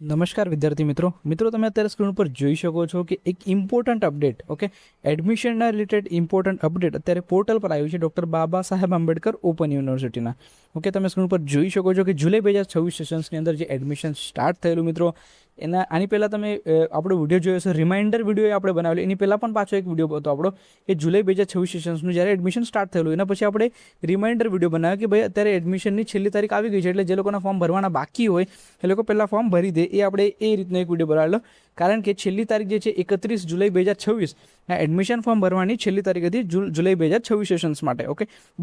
નમસ્કાર વિદ્યાર્થી મિત્રો તમે અત્યારે સ્ક્રીન પર જોઈ શકો છો કે એક ઇમ્પોર્ટન્ટ અપડેટ એડમિશનના રિલેટેડ ઇમ્પોર્ટન્ટ અપડેટ અત્યારે પોર્ટલ પર આવ્યું છે ડૉક્ટર બાબા સાહેબ આંબેડકર ઓપન યુનિવર્સિટીના. તમે સ્ક્રીન પર જોઈ શકો છો કે જુલાઈ 2026 સેશન્સની અંદર જે એડમિશન સ્ટાર્ટ થયેલું મિત્રો આની પહેલાં તમે આપણો વિડીયો જોયો હશે, રિમાઇન્ડર વિડીયો આપણે બનાવેલો. એની પહેલાં પણ પાછો એક વિડીયો હતો આપણો કે જુલાઈ 2026 સેશન્સનું જ્યારે એડમિશન સ્ટાર્ટ થયેલું એના પછી આપણે રિમાઇન્ડર વિડીયો બનાવ્યો કે ભાઈ અત્યારે એડમિશનની છેલ્લી તારીખ આવી ગઈ છે, એટલે જે લોકોના ફોર્મ ભરવાના બાકી હોય એ લોકો પહેલાં ફોર્મ ભરી દે. એ આપણે એ રીતનો એક વિડીયો બનાવેલો, કારણ કે છેલ્લી તારીખ જે છે 31 જુલાઈ 2026 એડમિશન ફોર્મ ભરવાની છેલ્લી તારીખ હતી જુલાઈ 2026 સેશન્સ માટે.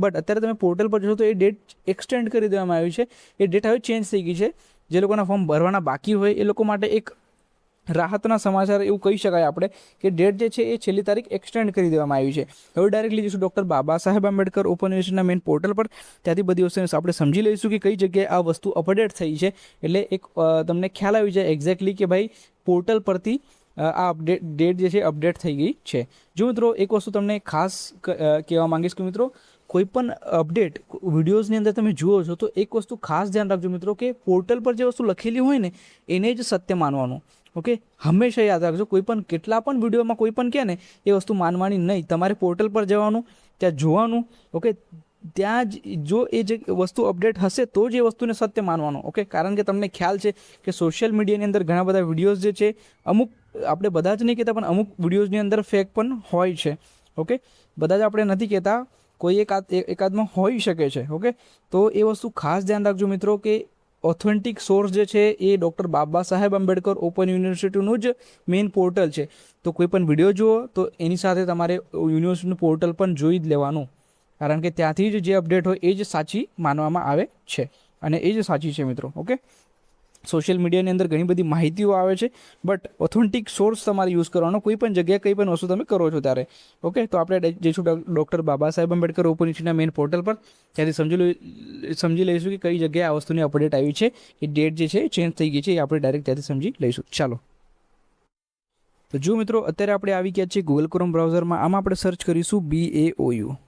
બટ અત્યારે તમે પોર્ટલ પર જોશો તો એ ડેટ એક્સટેન્ડ કરી દેવામાં આવી છે. એ ડેટ હવે ચેન્જ થઈ ગઈ છે. જે લોકોના ફોર્મ ભરવાના બાકી હોય એ લોકો માટે એક રાહતના સમાચાર એવું કહી શકાય આપણે કે ડેટ જે છે એ છેલ્લી તારીખ એક્સટેન્ડ કરી દેવામાં આવી છે. હવે ડાયરેક્ટલી જઈશું ડૉક્ટર બાબા સાહેબ આંબેડકર ઓપન યુનિવર્સિટીના મેઇન પોર્ટલ પર. ત્યાંથી બધી વસ્તુને આપણે સમજી લઈશું કે કઈ જગ્યાએ આ વસ્તુ અપડેટ થઈ છે, એટલે એક તમને ખ્યાલ આવી જાય એક્ઝેક્ટલી કે ભાઈ પોર્ટલ પરથી આ ડેટ જે છે અપડેટ થઈ ગઈ છે. જો મિત્રો એક વસ્તુ તમને ખાસ કહેવા માંગીશ કે મિત્રો કોઈ પણ અપડેટ વિડીયોઝની અંદર તમે જુઓ છો તો એક વસ્તુ ખાસ ધ્યાન રાખજો મિત્રો કે પોર્ટલ પર જે વસ્તુ લખેલી હોય ને એને જ સત્ય માનવાનું. હંમેશા યાદ રાખજો, કોઈ પણ કેટલા પણ વિડીયોમાં કોઈ પણ કહે ને એ વસ્તુ માનવાની નહીં. તમારે પોર્ટલ પર જવાનું, ત્યાં જોવાનું. ત્યાં જ જો એ જે વસ્તુ અપડેટ હશે તો જ એ વસ્તુને સત્ય માનવાનું. કારણ કે તમને ખ્યાલ છે કે સોશિયલ મીડિયાની અંદર ઘણા બધા વિડીયોઝ જે છે અમુક, આપણે બધા જ નહીં કહેતા પણ અમુક વિડીયોઝની અંદર ફેક પણ હોય છે. બધા જ આપણે નથી કહેતા, કોઈ એકાદમાં હોઈ શકે છે. તો એ વસ્તુ ખાસ ધ્યાન રાખજો મિત્રો કે ઓથેન્ટિક સોર્સ જે છે એ ડૉક્ટર બાબા સાહેબ આંબેડકર ઓપન યુનિવર્સિટીનું જ મેઇન પોર્ટલ છે. તો કોઈ પણ વિડીયો જુઓ તો એની સાથે તમારે યુનિવર્સિટીનું પોર્ટલ પણ જોઈ જ લેવાનું, કારણ કે ત્યાંથી જ જે અપડેટ હોય એ જ સાચી માનવામાં આવે છે અને એ જ સાચી છે મિત્રો. સોશિયલ મીડિયાની અંદર ઘણી બધી માહિતીઓ આવે છે, બટ ઓથેન્ટિક સોર્સ તમારે યુઝ કરવાનો કોઈ પણ જગ્યાએ કંઈ પણ વસ્તુ તમે કરો છો ત્યારે. તો આપણે જઈશું ડૉક્ટર બાબા સાહેબ આંબેડકર ઓપન યુનિવર્સિટીના મેઇન પોર્ટલ પર. ત્યાંથી સમજી લઈશું કે કઈ જગ્યાએ આ વસ્તુની અપડેટ આવી છે, કે ડેટ જે છે ચેન્જ થઈ ગઈ છે, એ આપણે ડાયરેક્ટ ત્યાંથી સમજી લઈશું. ચાલો તો જો મિત્રો અત્યારે આપણે આવી ગયા છીએ ગૂગલ ક્રોમ બ્રાઉઝરમાં. આમાં આપણે સર્ચ કરીશું BAOU.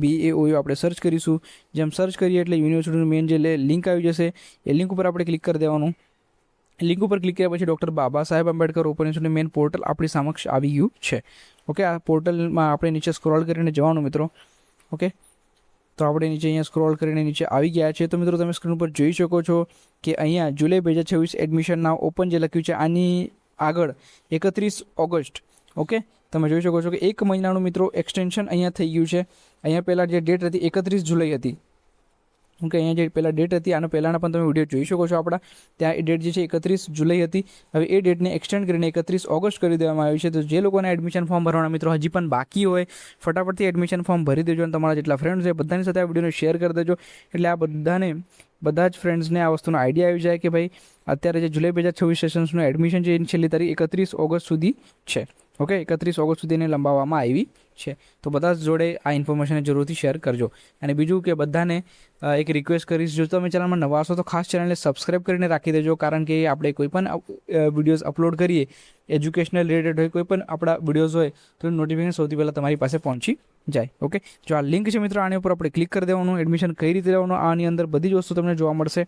BAOU આપણે સર્ચ કરીશું. જેમ સર્ચ કરીએ એટલે યુનિવર્સિટીનું મેઇન જે લિંક આવી જશે એ લિંક ઉપર આપણે ક્લિક કરી દેવાનું. લિંક ઉપર ક્લિક કર્યા પછી doctor Baba Saheb Ambedkar open યુનિવર્સિટીનું main portal આપણી સમક્ષ આવી ગયું છે. આ પોર્ટલમાં આપણે નીચે સ્ક્રોલ કરીને જવાનું મિત્રો. તો આપણે નીચે અહીંયા સ્ક્રોલ કરીને નીચે આવી ગયા છે. તો મિત્રો તમે સ્ક્રીન ઉપર જોઈ શકો છો કે અહીંયા જુલાઈ 2026 એડમિશનના ઓપન જે લખ્યું છે આની આગળ 31 ઓગસ્ટ તમે જોઈ શકો છો કે એક મહિનાનું મિત્રો એક્સટેન્શન અહીંયા થઈ ગયું છે. અહીંયા પહેલાં જે ડેટ હતી 31 જુલાઈ હતી. અહીંયા જે પહેલાં ડેટ હતી આના પહેલાંના પણ તમે વિડીયો જોઈ શકો છો આપણા. ત્યાં એ ડેટ જે છે 31 જુલાઈ હતી. હવે એ ડેટને એક્સટેન્ડ કરીને 31 ઓગસ્ટ કરી દેવામાં આવી છે. તો જે લોકોને એડમિશન ફોર્મ ભરવાના મિત્રો હજી પણ બાકી હોય ફટાફટથી એડમિશન ફોર્મ ભરી દેજો, અને તમારા જેટલા ફ્રેન્ડ્સ છે બધાની સાથે આ વિડીયોને શેર કરી દેજો, એટલે આ બધા જ ફ્રેન્ડ્સને આ વસ્તુનો આઈડિયા આવી જાય કે ભાઈ અત્યારે જે જુલાઈ 2026 સેશન્સનું એડમિશન છે એની છેલ્લી તારીખ 31 ઓગસ્ટ સુધી છે. 31 ઓગસ્ટ સુધી એને લંબાવવામાં આવી છે. તો બધા જ જોડે આ ઇન્ફોર્મેશન જરૂરથી શેર કરજો. અને બીજું કે બધાને એક રિક્વેસ્ટ કરીશ, જો તમે ચેનલમાં નવા હશો તો ખાસ ચેનલને સબસ્ક્રાઈબ કરીને રાખી દેજો, કારણ કે આપણે કોઈ પણ વિડીયોઝ અપલોડ કરીએ એજ્યુકેશનલ રિલેટેડ હોય, કોઈ પણ આપણા વિડીયોઝ હોય તો નોટિફિકેશન સૌથી પહેલાં તમારી પાસે પહોંચી જાય. જો આ લિંક છે મિત્રો આની ઉપર આપણે ક્લિક કરી દેવાનું. એડમિશન કઈ રીતે લેવાનું આની અંદર બધી જ વસ્તુ તમને જોવા મળશે.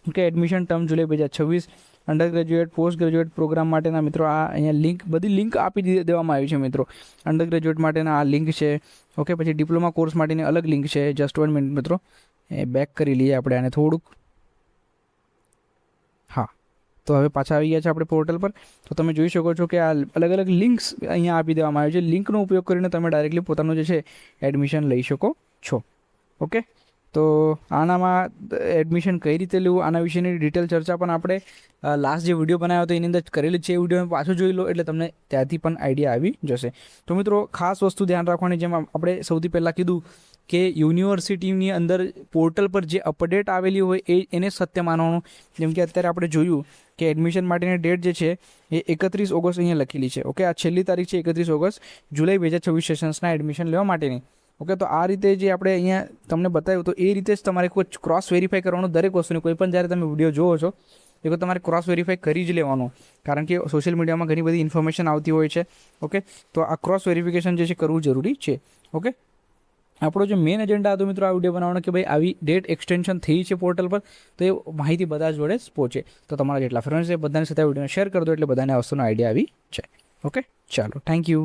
Admission term July 2026 undergraduate postgraduate programme માટેના મિત્રો આ અહીંયા બધી લિંક આપી દેવામાં આવી છે મિત્રો. અંડર ગ્રેજ્યુએટ માટેના આ લિંક છે. પછી ડિપ્લોમા કોર્સ માટેની અલગ લિંક છે. જસ્ટ 1 મિનિટ મિત્રો, એ બેક કરી લઈએ આપણે આને થોડુંક. તો હવે પાછા આવી ગયા છે આપણે પોર્ટલ પર. તો તમે જોઈ શકો છો કે આ અલગ અલગ લિંક્સ અહીંયા આપી દેવામાં આવી છે. લિંકનો ઉપયોગ કરીને તમે ડાયરેક્ટલી પોતાનું જે છે એડમિશન લઈ શકો છો. તો આનામાં એડમિશન કઈ રીતે લેવું આના વિશેની ડિટેલ ચર્ચા પણ આપણે લાસ્ટ જે વિડીયો બનાવ્યો હતો એની અંદર કરેલી છે. એ વિડીયો પાછો જોઈ લો એટલે તમને ત્યાંથી પણ આઈડિયા આવી જશે. તો મિત્રો ખાસ વસ્તુ ધ્યાન રાખવાની, જેમ આપણે સૌથી પહેલાં કીધું કે યુનિવર્સિટીની અંદર પોર્ટલ પર જે અપડેટ આવેલી હોય એને સત્ય માનવાનું. જેમ કે અત્યારે આપણે જોયું કે એડમિશન માટેની ડેટ જે છે એ 31 ઓગસ્ટ અહીંયા લખેલી છે. આ છેલ્લી તારીખ છે 31 ઓગસ્ટ જુલાઈ 2026 સેશન્સના એડમિશન લેવા માટેની. તો આ રીતે જે આપણે અહીંયા તમને બતાવ્યું તો એ રીતે જ તમારે કોઈ ક્રોસ વેરીફાઈ કરવાનું દરેક વસ્તુની. કોઈ પણ જ્યારે તમે વિડીયો જોવો છો એ તમારે ક્રોસ વેરીફાઈ કરી જ લેવાનું, કારણ કે સોશિયલ મીડિયામાં ઘણી બધી ઇન્ફોર્મેશન આવતી હોય છે. તો આ ક્રોસ વેરિફિકેશન જે છે કરવું જરૂરી છે. આપણો જે મેઇન એજન્ડા હતો મિત્રો આ વિડીયો બનાવવાનો કે ભાઈ આવી ડેટ એક્સટેન્શન થઈ છે પોર્ટલ પર, તો એ માહિતી બધા જોડે પહોંચે. તો તમારા જેટલા ફ્રેન્ડ્સ છે બધાની સાથે વિડીયોને શેર કરી દો એટલે બધાને આ વસ્તુનો આઈડિયા આવી જાય. ઓકે, ચાલો, થેન્ક યુ.